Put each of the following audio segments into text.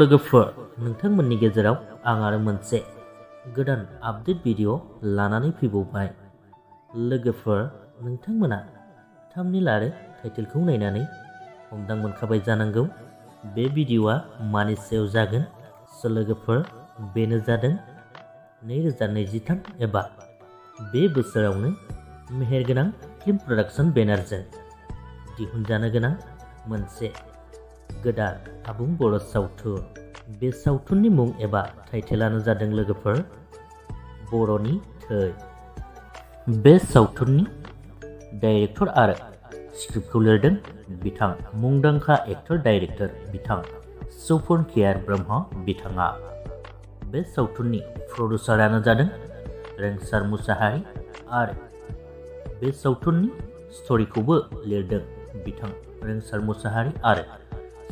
लोगोफोर नोंथांमोननि गेजेराव आं आरो मोनसे गोदान आपडेट भिडिअ लानानै फैबावबाय। लोगोफोर नोंथांमोना थाम्बनेल आरो टाइटेलखौ नायनानै हमदां मोनखाबाय जानांगौ बे भिडिअआ मानि सायाव जागोन। लोगोफोर बेनो जादों 2023 एबा बे बोसोरावनो मेहेरगोनां फिल्म प्रडाक्शन बेनारजों दिहुनजानो गोनां मोनसे गोदान आबुं बर' सावथुन। बे सावथुननि मुं एबा टाइटेलानो जादों लोगोफोर बर'नि थै। बे सावथुननि डाइरेक्टर आरो स्क्रिप्टखौ लिरदों बिथां मुंदांखा एक्टर डाइरेक्टर बिथां स्वरं ब्रह्म बिथाङा। बे सावथुननि प्रडिउसारानो जादों रेंसार मुसाहारि आरो बे सावथुननि स्ट'रिखौबो लिरदों बिथां रेंसार मुसाहारि आरो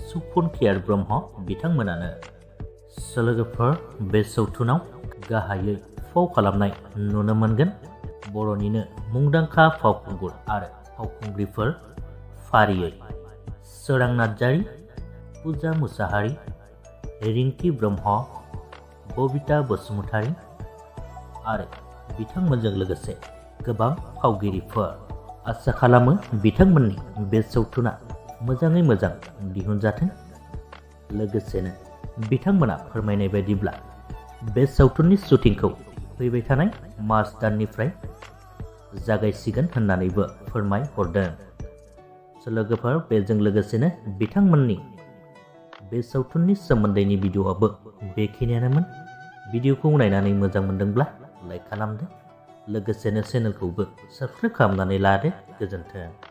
स्वरं ब्रह्म बिथांमोनानो। लोगोफोर बे सावथुनाव गाहायै फाव खालामनाय नुनो मोनगोन बर'निनो मुंदांखा फावखुंगुर आरो फावखुंग्रिफोर फारियै स्वरां नार्जारी, पूजा मुसाहारि, ringki ब्रह्म, बबिता बसुमतारी आरो बिथांमोनजों लोगोसे गोबां फावगिरिफोर। आसा खालामो बिथांमोननि बे सावथुना मोजाङै मोजां दिहुनजाथों। लोगोसेनो बिथांमोना फोरमायनाय बायदिब्ला बे सावथुननि शुटिंखौ फैबाय थानाय मार्च दाननिफ्राय जागायसिगोन होननानैबो फोरमायहरदों। लोगोफोर बेजों लोगोसेनो बिथांमोननि बे सावथुननि सोमोन्दैनि भिडिअआबो बेखिनियानोमोन। भिडिअखौ नायनानै मोजां मोनदोंब्ला लाइक खालामदो, लोगोसेनो चेनेलखौबो साबस्क्राइब खालामनानै लादो। गोजोन्थों।